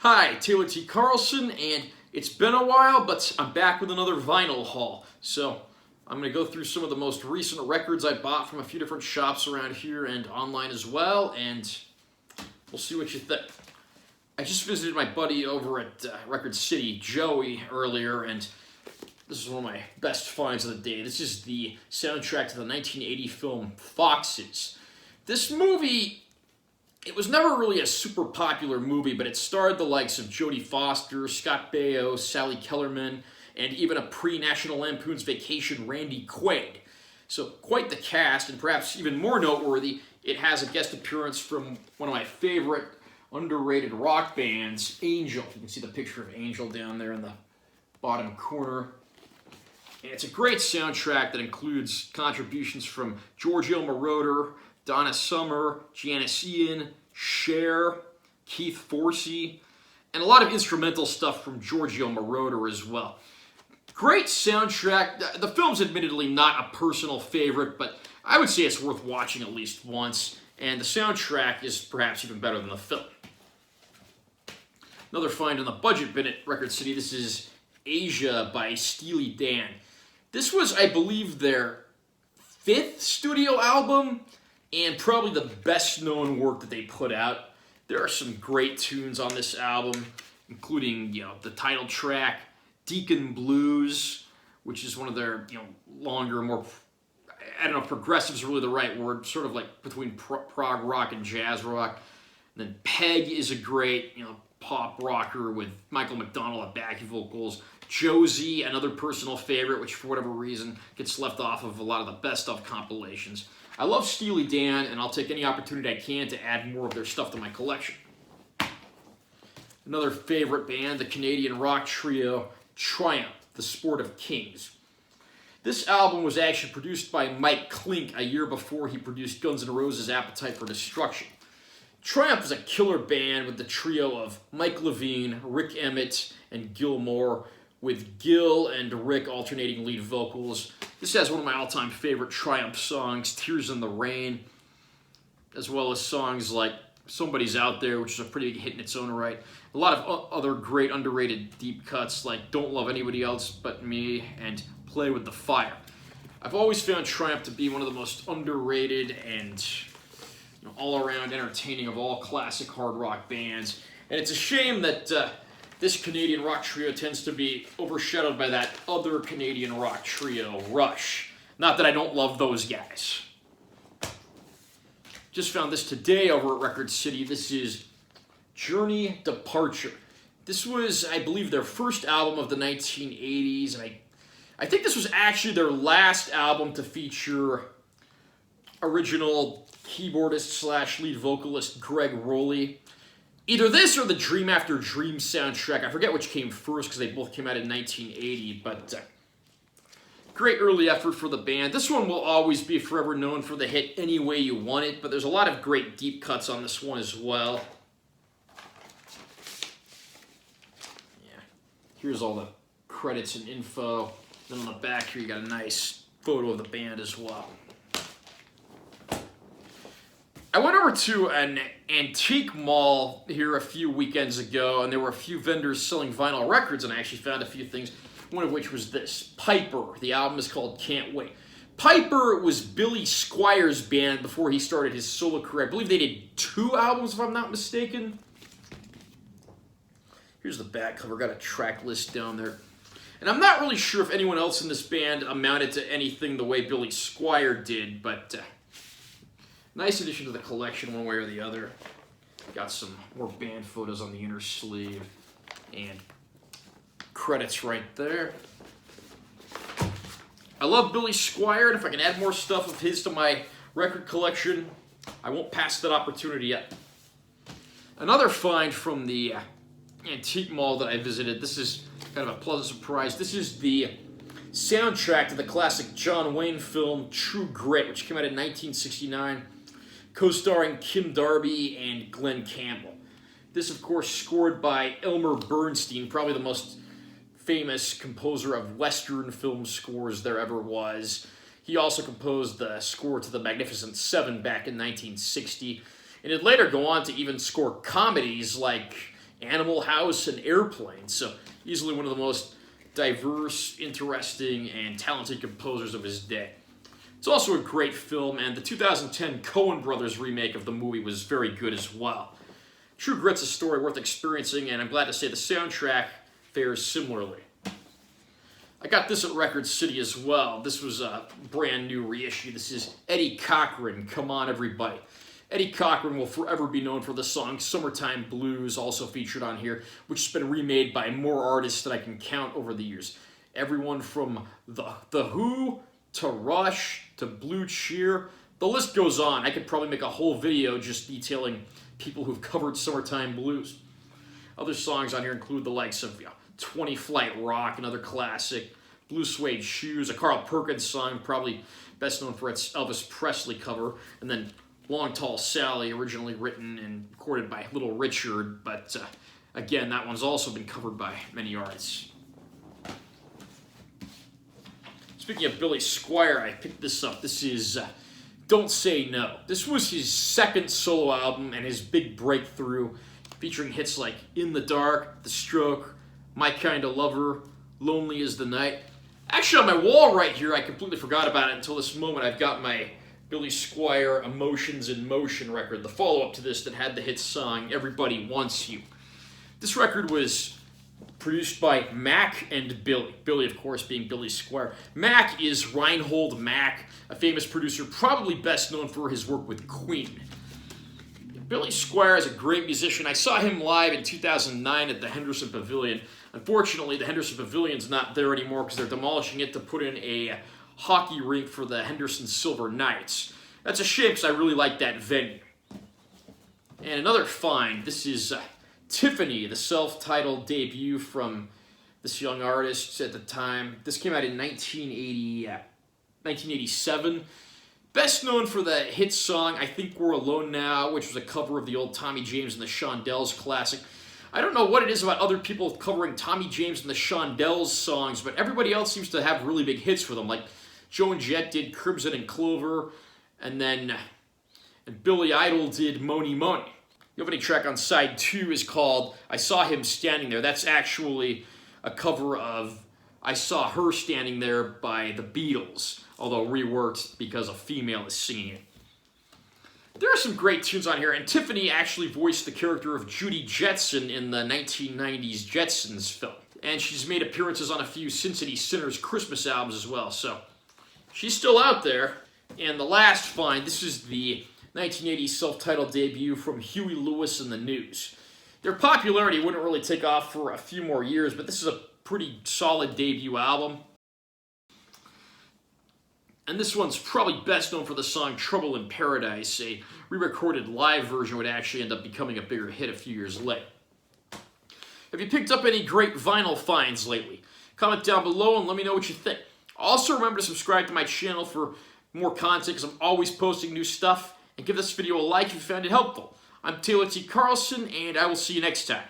Hi, Taylor T. Carlson, and it's been a while, but I'm back with another vinyl haul. So I'm going to go through some of the most recent records I bought from a few different shops around here and online as well, and we'll see what you think. I just visited my buddy over at Record City, Joey, earlier, and this is one of my best finds of the day. This is the soundtrack to the 1980 film Foxes. This movie, it was never really a super popular movie, but it starred the likes of Jodie Foster, Scott Baio, Sally Kellerman, and even a pre-National Lampoon's Vacation Randy Quaid. So quite the cast, and perhaps even more noteworthy, it has a guest appearance from one of my favorite underrated rock bands, Angel. You can see the picture of Angel down there in the bottom corner. And it's a great soundtrack that includes contributions from Giorgio Moroder, Donna Summer, Janice Ian, Cher, Keith Forsey, and a lot of instrumental stuff from Giorgio Moroder as well. Great soundtrack. The film's admittedly not a personal favorite, but I would say it's worth watching at least once, and the soundtrack is perhaps even better than the film. Another find on the budget bin at Record City, this is Asia by Steely Dan. This was, I believe, their 5th studio album, and probably the best known work that they put out. There are some great tunes on this album, including the title track, Deacon Blues, which is one of their longer, more, I don't know if progressive is really the right word, sort of like between prog rock and jazz rock. And then Peg is a great pop rocker with Michael McDonald at backing vocals. Josie, another personal favorite, which for whatever reason gets left off of a lot of the best of compilations. I love Steely Dan, and I'll take any opportunity I can to add more of their stuff to my collection. Another favorite band, the Canadian rock trio Triumph, The Sport of Kings. This album was actually produced by Mike Klink a year before he produced Guns N' Roses' Appetite for Destruction. Triumph is a killer band with the trio of Mike Levine, Rick Emmett, and Gil Moore, with Gil and Rick alternating lead vocals. This has one of my all-time favorite Triumph songs, Tears in the Rain, as well as songs like Somebody's Out There, which is a pretty big hit in its own right. A lot of other great underrated deep cuts like Don't Love Anybody Else But Me and Play With the Fire. I've always found Triumph to be one of the most underrated and all-around entertaining of all classic hard rock bands. And it's a shame that this Canadian rock trio tends to be overshadowed by that other Canadian rock trio, Rush. Not that I don't love those guys. Just found this today over at Record City. This is Journey Departure. This was, I believe, their first album of the 1980s, and I think this was actually their last album to feature original keyboardist slash lead vocalist Greg Rowley. Either this or the Dream After Dream soundtrack. I forget which came first because they both came out in 1980, but great early effort for the band. This one will always be forever known for the hit Any Way You Want It, but there's a lot of great deep cuts on this one as well. Yeah, here's all the credits and info. Then on the back here you got a nice photo of the band as well. I went over to an antique mall here a few weekends ago, and there were a few vendors selling vinyl records, and I actually found a few things, one of which was this, Piper. The album is called Can't Wait. Piper was Billy Squier's band before he started his solo career. I believe they did 2 albums, if I'm not mistaken. Here's the back cover, got a track list down there. And I'm not really sure if anyone else in this band amounted to anything the way Billy Squier did, but nice addition to the collection one way or the other. Got some more band photos on the inner sleeve and credits right there. I love Billy Squier, and if I can add more stuff of his to my record collection, I won't pass that opportunity yet. Another find from the antique mall that I visited, this is kind of a pleasant surprise. This is the soundtrack to the classic John Wayne film True Grit, which came out in 1969. Co-starring Kim Darby and Glenn Campbell. This, of course, scored by Elmer Bernstein, probably the most famous composer of Western film scores there ever was. He also composed the score to The Magnificent Seven back in 1960, and would later go on to even score comedies like Animal House, and Airplane. So easily one of the most diverse, interesting, and talented composers of his day. It's also a great film, and the 2010 Coen Brothers remake of the movie was very good as well. True Grit's a story worth experiencing, and I'm glad to say the soundtrack fares similarly. I got this at Record City as well. This was a brand new reissue. This is Eddie Cochran, Come On Everybody. Eddie Cochran will forever be known for the song Summertime Blues, also featured on here, which has been remade by more artists than I can count over the years. Everyone from The Who to Rush to Blue Cheer. The list goes on. I could probably make a whole video just detailing people who've covered Summertime Blues. Other songs on here include the likes of 20 Flight Rock, another classic, Blue Suede Shoes, a Carl Perkins song, probably best known for its Elvis Presley cover, and then Long Tall Sally, originally written and recorded by Little Richard, but again, that one's also been covered by many artists. Speaking of Billy Squier, I picked this up. This is Don't Say No. This was his second solo album and his big breakthrough, featuring hits like In the Dark, The Stroke, My Kind of Lover, Lonely as the Night. Actually, on my wall right here, I completely forgot about it until this moment. I've got my Billy Squier Emotions in Motion record, the follow-up to this that had the hit song Everybody Wants You. This record was produced by Mac and Billy. Billy, of course, being Billy Squier. Mac is Reinhold Mack, a famous producer, probably best known for his work with Queen. Billy Squier is a great musician. I saw him live in 2009 at the Henderson Pavilion. Unfortunately, the Henderson Pavilion's not there anymore because they're demolishing it to put in a hockey rink for the Henderson Silver Knights. That's a shame because I really like that venue. And another find, this is Tiffany, the self-titled debut from this young artist at the time. This came out in 1987. Best known for the hit song I Think We're Alone Now, which was a cover of the old Tommy James and the Shondells classic. I don't know what it is about other people covering Tommy James and the Shondells songs, but everybody else seems to have really big hits for them. Like Joan Jett did Crimson and Clover, and Billy Idol did Mony Mony. The opening track on side 2 is called I Saw Him Standing There. That's actually a cover of I Saw Her Standing There by the Beatles, although reworked because a female is singing it. There are some great tunes on here, and Tiffany actually voiced the character of Judy Jetson in the 1990s Jetsons film. And she's made appearances on a few Sin City Sinners Christmas albums as well, so she's still out there. And the last find, this is the 1980s self-titled debut from Huey Lewis and the News. Their popularity wouldn't really take off for a few more years, but this is a pretty solid debut album. And this one's probably best known for the song Trouble in Paradise. A re-recorded live version would actually end up becoming a bigger hit a few years later. Have you picked up any great vinyl finds lately? Comment down below and let me know what you think. Also remember to subscribe to my channel for more content because I'm always posting new stuff. And give this video a like if you found it helpful. I'm Taylor T. Carlson, and I will see you next time.